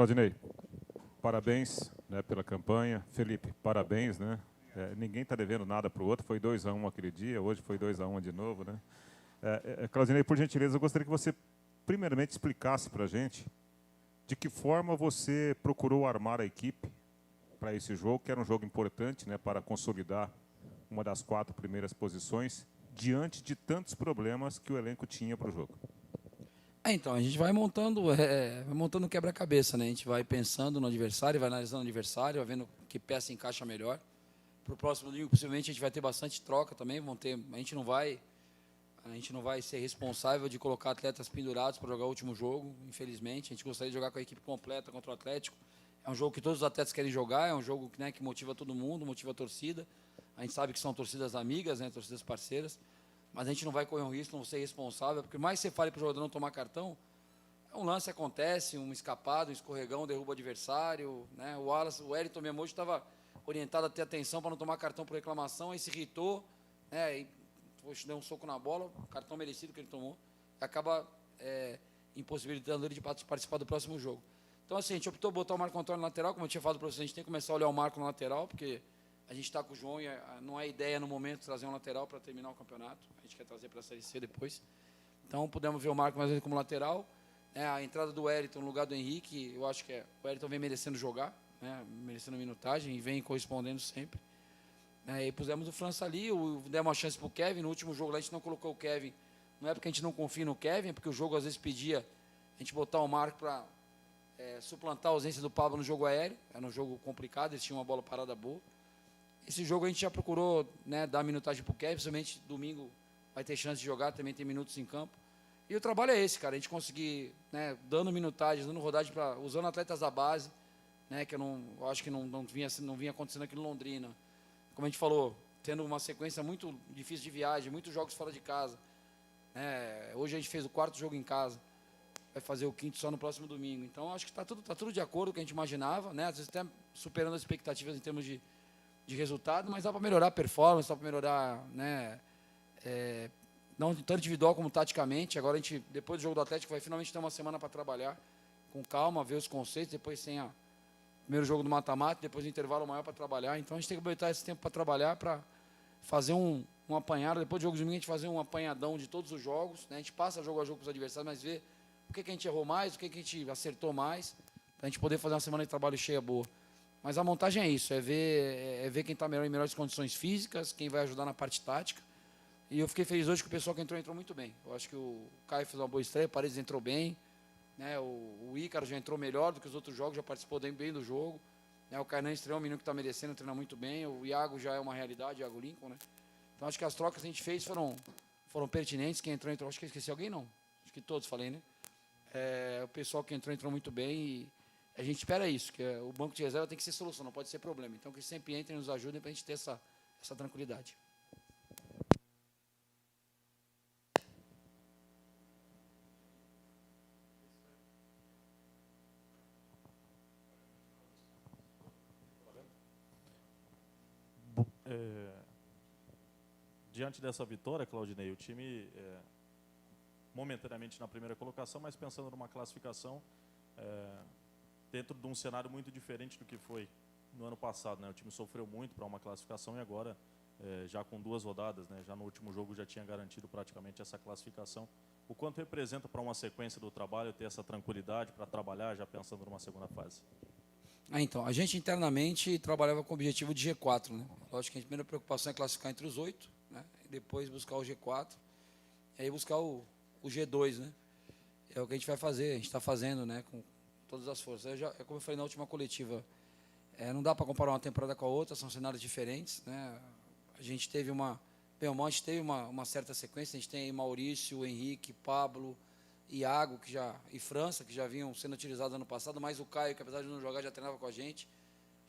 Claudinei, parabéns, né, pela campanha. Felipe, parabéns, né? Ninguém está devendo nada para o outro. Foi 2-1 aquele dia, hoje foi 2-1 de novo, né? Claudinei, por gentileza, eu gostaria que você primeiramente explicasse para a gente de que forma você procurou armar a equipe para esse jogo, que era um jogo importante, né, para consolidar uma das 4 primeiras posições, diante de tantos problemas que o elenco tinha para o jogo. Então, a gente vai montando quebra-cabeça, né? A gente vai pensando no adversário, vai analisando o adversário, vai vendo que peça encaixa melhor. Para o próximo domingo, possivelmente, a gente vai ter bastante troca também. A gente não vai ser responsável de colocar atletas pendurados para jogar o último jogo, infelizmente. A gente gostaria de jogar com a equipe completa contra o Atlético. É um jogo que todos os atletas querem jogar, é um jogo, né, que motiva todo mundo, motiva a torcida. A gente sabe que são torcidas amigas, né, torcidas parceiras. Mas a gente não vai correr um risco, não ser responsável, porque mais você fale para o jogador não tomar cartão, um lance acontece, um escapado, um escorregão, derruba o adversário, né? O Wellington Memoji estava orientado a ter atenção para não tomar cartão por reclamação, aí se irritou, né? E, poxa, deu um soco na bola, cartão merecido que ele tomou, e acaba impossibilitando ele de participar do próximo jogo. Então, assim, a gente optou por botar o Marco Antônio na lateral, como eu tinha falado para vocês, a gente tem que começar a olhar o Marco na lateral, porque a gente está com o João e não é ideia no momento trazer um lateral para terminar o campeonato. A gente quer trazer para a Série C depois. Então, pudemos ver o Marco mais vezes como lateral. A entrada do Wellington no lugar do Henrique, eu acho que o Wellington vem merecendo jogar, né, merecendo minutagem e vem correspondendo sempre. E pusemos o França ali, demos uma chance para o Kevin. No último jogo lá a gente não colocou o Kevin. Não é porque a gente não confia no Kevin, é porque o jogo às vezes pedia a gente botar o Marco para suplantar a ausência do Pablo no jogo aéreo. Era um jogo complicado, eles tinham uma bola parada boa. Esse jogo a gente já procurou, né, dar minutagem para o Kevin, principalmente domingo vai ter chance de jogar, também tem minutos em campo. E o trabalho é esse, cara, a gente conseguir, né, dando minutagem, dando rodagem, usando atletas da base, né, que eu acho que não vinha acontecendo aqui no Londrina. Como a gente falou, tendo uma sequência muito difícil de viagem, muitos jogos fora de casa. Hoje a gente fez o 4º jogo em casa, vai fazer o 5º só no próximo domingo. Então, acho que está tudo de acordo com o que a gente imaginava, né, às vezes até superando as expectativas em termos de resultado, mas dá para melhorar a performance, dá para melhorar, né, não tanto individual como taticamente. Agora a gente, depois do jogo do Atlético, vai finalmente ter uma semana para trabalhar com calma, ver os conceitos, depois tem o primeiro jogo do mata-mata, depois o intervalo maior para trabalhar. Então a gente tem que aproveitar esse tempo para trabalhar, para fazer um apanhado. Depois do jogo de domingo a gente fazer um apanhadão de todos os jogos, né? A gente passa jogo a jogo com os adversários, mas vê o que a gente errou mais, o que a gente acertou mais, para a gente poder fazer uma semana de trabalho cheia boa. Mas a montagem é isso, é ver quem está melhor em melhores condições físicas, quem vai ajudar na parte tática. E eu fiquei feliz hoje que o pessoal que entrou muito bem. Eu acho que o Caio fez uma boa estreia, o Paredes entrou bem, né? O Ícaro já entrou melhor do que os outros jogos, já participou bem do jogo. O Kainan estreou, um menino que está merecendo, treinar muito bem. O Iago já é uma realidade, o Iago Lincoln, né? Então acho que as trocas que a gente fez foram pertinentes. Quem entrou, acho que eu esqueci alguém, não. Acho que todos falei, né? O pessoal que entrou muito bem e a gente espera isso, que o banco de reserva tem que ser solução, não pode ser problema. Então, que sempre entrem e nos ajudem para a gente ter essa tranquilidade. Diante dessa vitória, Claudinei, o time momentaneamente na primeira colocação, mas pensando numa classificação dentro de um cenário muito diferente do que foi no ano passado, né? O time sofreu muito para uma classificação e agora, já com 2 rodadas, né? Já no último jogo já tinha garantido praticamente essa classificação. O quanto representa para uma sequência do trabalho ter essa tranquilidade para trabalhar já pensando numa segunda fase? Então, a gente internamente trabalhava com o objetivo de G4, né? Lógico que a primeira preocupação é classificar entre os 8, né? E depois buscar o G4, e aí buscar o G2, né? É o que a gente vai fazer, a gente está fazendo, né? Com todas as forças. Como eu falei na última coletiva, não dá para comparar uma temporada com a outra, são cenários diferentes, né? A gente teve uma certa sequência, a gente tem aí Maurício, Henrique, Pablo, Iago e França, que já vinham sendo utilizados ano passado, mas o Caio, que apesar de não jogar, já treinava com a gente,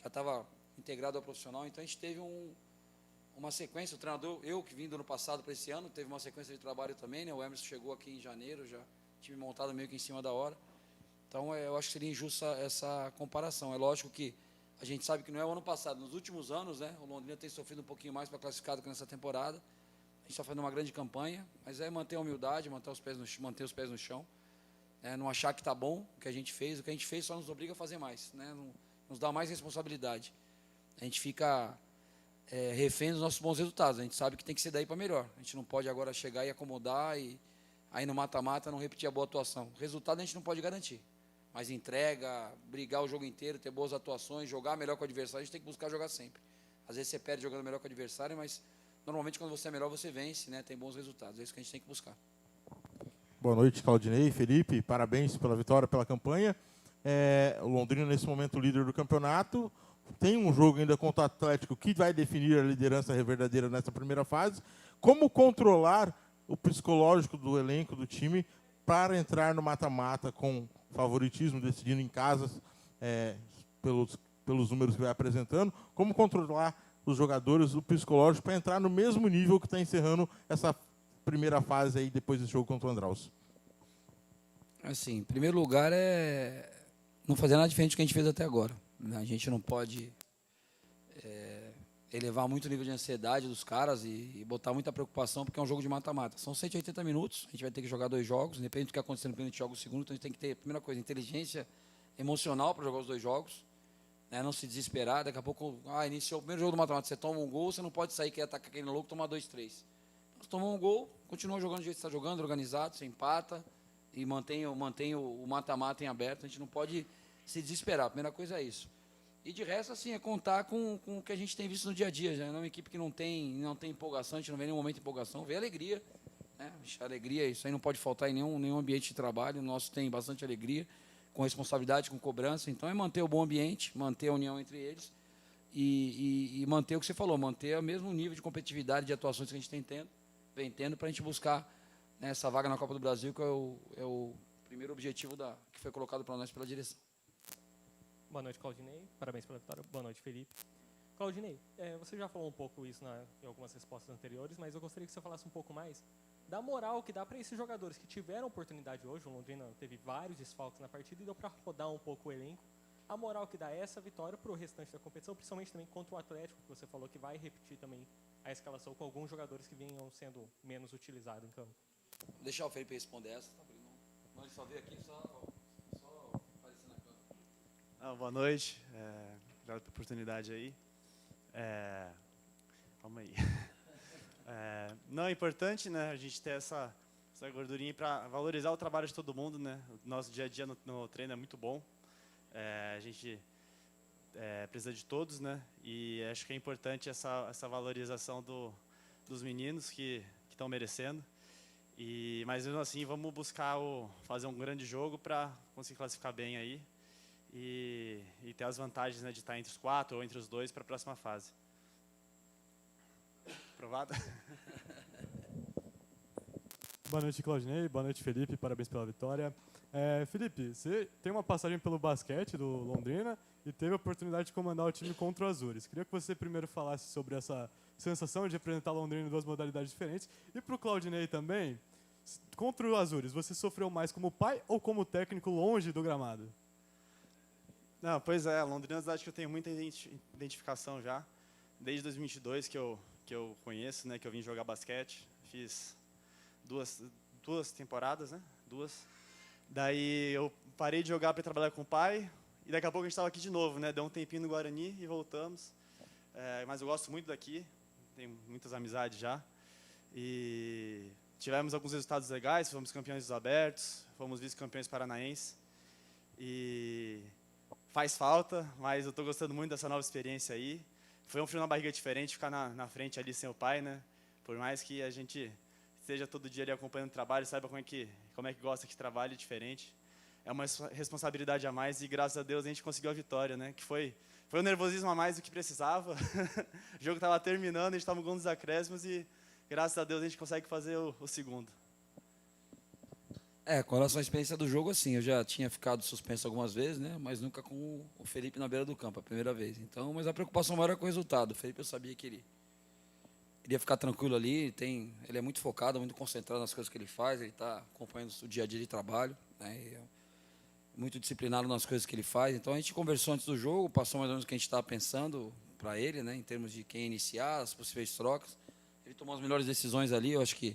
já estava integrado ao profissional. Então a gente teve uma sequência, o treinador, eu que vim do ano passado para esse ano, teve uma sequência de trabalho também, né? O Emerson chegou aqui em janeiro, já time montado meio que em cima da hora. Então eu acho que seria injusta essa comparação. É lógico que a gente sabe que não é o ano passado, nos últimos anos, né? O Londrina tem sofrido um pouquinho mais para classificar do que nessa temporada. A gente está fazendo uma grande campanha, mas é manter a humildade, manter os pés no chão. né? Não achar que está bom o que a gente fez só nos obriga a fazer mais, né? Nos dá mais responsabilidade. A gente fica refém dos nossos bons resultados, a gente sabe que tem que ser daí para melhor, a gente não pode agora chegar e acomodar e aí no mata-mata não repetir a boa atuação. O resultado a gente não pode garantir, mas entrega, brigar o jogo inteiro, ter boas atuações, jogar melhor com o adversário, a gente tem que buscar jogar sempre. Às vezes você perde jogando melhor com o adversário, mas normalmente quando você é melhor você vence, né? Tem bons resultados, é isso que a gente tem que buscar. Boa noite, Claudinei, Felipe, parabéns pela vitória, pela campanha. O Londrina, nesse momento, líder do campeonato. Tem um jogo ainda contra o Atlético que vai definir a liderança verdadeira nessa primeira fase. Como controlar o psicológico do elenco, do time, para entrar no mata-mata com favoritismo, decidindo em casa, pelos números que vai apresentando? Como controlar os jogadores, o psicológico, para entrar no mesmo nível que está encerrando essa primeira fase aí depois desse jogo contra o Andraus? Assim, em primeiro lugar não fazer nada diferente do que a gente fez até agora. A gente não pode elevar muito o nível de ansiedade dos caras e botar muita preocupação, porque é um jogo de mata-mata. São 180 minutos, a gente vai ter que jogar 2 jogos, independente do que acontecer no primeiro, a gente joga o segundo, então a gente tem que ter, primeira coisa, inteligência emocional para jogar os 2 jogos, né? Não se desesperar, daqui a pouco, iniciou o primeiro jogo do mata-mata, você toma um gol, você não pode sair, querer atacar aquele louco, tomar 2, 3. Você tomou um gol, continua jogando do jeito que está jogando, organizado, você empata e mantém o mata-mata em aberto, a gente não pode se desesperar, a primeira coisa é isso. E de resto, assim, é contar com o que a gente tem visto no dia a dia. Já é uma equipe que não tem empolgação, a gente não vê nenhum momento de empolgação, vê alegria. Né? Alegria, isso aí não pode faltar em nenhum ambiente de trabalho. O nosso tem bastante alegria, com responsabilidade, com cobrança. Então é manter o bom ambiente, manter a união entre eles e manter o que você falou, manter o mesmo nível de competitividade, de atuações que a gente vem tendo para a gente buscar, né, essa vaga na Copa do Brasil, que é o primeiro objetivo que foi colocado para nós pela direção. Boa noite, Claudinei. Parabéns pela vitória. Boa noite, Felipe. Claudinei, você já falou um pouco isso em algumas respostas anteriores, mas eu gostaria que você falasse um pouco mais da moral que dá para esses jogadores que tiveram oportunidade hoje. O Londrina teve vários desfalques na partida e deu para rodar um pouco o elenco. A moral que dá essa vitória para o restante da competição, principalmente também contra o Atlético, que você falou que vai repetir também a escalação com alguns jogadores que vinham sendo menos utilizados em campo. Vou deixar o Felipe responder essa, tá? Não, ele só veio aqui, só aparecer na câmera. Boa noite, obrigado pela oportunidade aí. Calma aí. Não, é importante, né, a gente ter essa gordurinha para valorizar o trabalho de todo mundo, né? O nosso dia a dia no treino é muito bom. A gente precisa de todos, né? E acho que é importante essa valorização dos meninos que estão merecendo. Mas mesmo assim, vamos buscar fazer um grande jogo para conseguir classificar bem aí e ter as vantagens, né, de estar entre os 4 ou entre os 2 para a próxima fase. Aprovado? Boa noite, Claudinei. Boa noite, Felipe. Parabéns pela vitória. Felipe, você tem uma passagem pelo basquete do Londrina e teve a oportunidade de comandar o time contra o Azures. Queria que você primeiro falasse sobre essa sensação de representar o Londrina em 2 modalidades diferentes. E para o Claudinei também, contra o Azures, você sofreu mais como pai ou como técnico longe do gramado? Não, pois é, Londrina é uma cidade que eu tenho muita identificação já. Desde 2022 que eu conheço, né, que eu vim jogar basquete. Fiz duas temporadas, né? 2. Daí eu parei de jogar para trabalhar com o pai e daqui a pouco a gente estava aqui de novo, né? Deu um tempinho no Guarani e voltamos. Mas eu gosto muito daqui, tenho muitas amizades já. E tivemos alguns resultados legais, fomos campeões dos abertos, fomos vice-campeões paranaenses. E faz falta, mas eu estou gostando muito dessa nova experiência aí. Foi um frio na barriga diferente ficar na frente ali sem o pai, né? Por mais que a gente esteja todo dia ali acompanhando o trabalho, saiba como é que gosta que trabalhe diferente. É uma responsabilidade a mais e graças a Deus a gente conseguiu a vitória, né? Que foi um nervosismo a mais do que precisava. O jogo estava terminando, a gente estava com os acréscimos e graças a Deus a gente consegue fazer o segundo. Com relação à experiência do jogo, assim, eu já tinha ficado suspenso algumas vezes, né? Mas nunca com o Felipe na beira do campo, a primeira vez. Então, mas a preocupação maior era com o resultado. O Felipe, eu sabia que ele queria ficar tranquilo ali, ele é muito focado, muito concentrado nas coisas que ele faz, ele está acompanhando o dia a dia de trabalho, né? Muito disciplinado nas coisas que ele faz. Então a gente conversou antes do jogo, passou mais ou menos o que a gente estava pensando para ele, né, em termos de quem iniciar, as possíveis trocas. Ele tomou as melhores decisões ali, eu acho que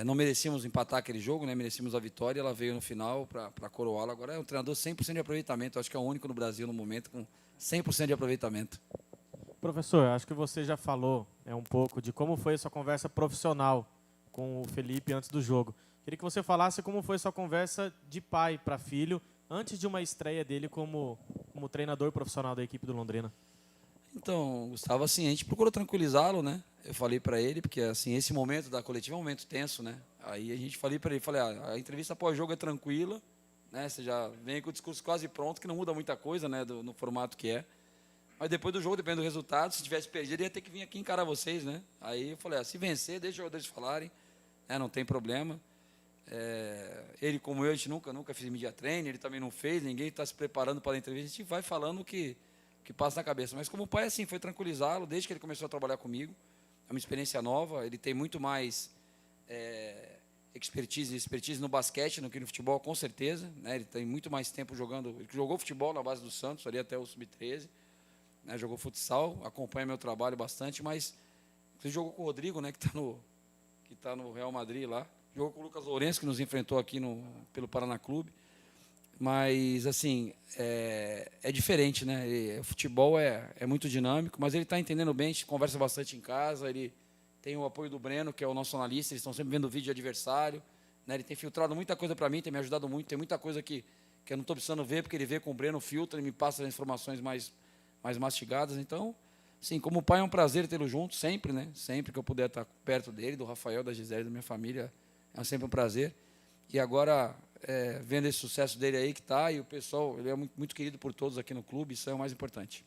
Não merecíamos empatar aquele jogo, né? Merecíamos a vitória, ela veio no final para coroá-la. Agora é um treinador 100% de aproveitamento, acho que é o único no Brasil no momento com 100% de aproveitamento. Professor, acho que você já falou um pouco de como foi a sua conversa profissional com o Felipe antes do jogo. Queria que você falasse como foi a sua conversa de pai para filho antes de uma estreia dele como treinador profissional da equipe do Londrina. Então, Gustavo, assim, a gente procurou tranquilizá-lo, né? Eu falei para ele, porque assim, esse momento da coletiva é um momento tenso, né? Aí a gente falei para ele, a entrevista pós-jogo é tranquila, né? Você já vem com o discurso quase pronto, que não muda muita coisa, né, no formato que é. Mas depois do jogo, dependendo do resultado, se tivesse perdido, ele ia ter que vir aqui encarar vocês, né? Aí eu falei, se vencer, deixa os jogadores falarem, né? Não tem problema. Ele, como eu, a gente nunca fez media training, ele também não fez, ninguém está se preparando para a entrevista, a gente vai falando o que passa na cabeça. Mas como pai, assim, foi tranquilizá-lo desde que ele começou a trabalhar comigo. É uma experiência nova, ele tem muito mais expertise no basquete do que no futebol, com certeza, né? Ele tem muito mais tempo jogando, ele jogou futebol na base do Santos, ali até o Sub-13, né? Jogou futsal, acompanha meu trabalho bastante, mas ele jogou com o Rodrigo, né? que tá no Real Madrid lá, jogou com o Lucas Lourenço, que nos enfrentou aqui pelo Paraná Clube. Mas, assim, é diferente, né? O futebol é muito dinâmico, mas ele está entendendo bem, a gente conversa bastante em casa, ele tem o apoio do Breno, que é o nosso analista, eles estão sempre vendo o vídeo de adversário, né? Ele tem filtrado muita coisa para mim, tem me ajudado muito, tem muita coisa que eu não estou precisando ver, porque ele vê com o Breno, filtra, ele me passa as informações mais mastigadas. Então, sim, como pai é um prazer tê-lo junto, sempre, né? Sempre que eu puder estar perto dele, do Rafael, da Gisele, da minha família, é sempre um prazer. E agora, vendo esse sucesso dele aí que está, e o pessoal, ele é muito, muito querido por todos aqui no clube, isso é o mais importante.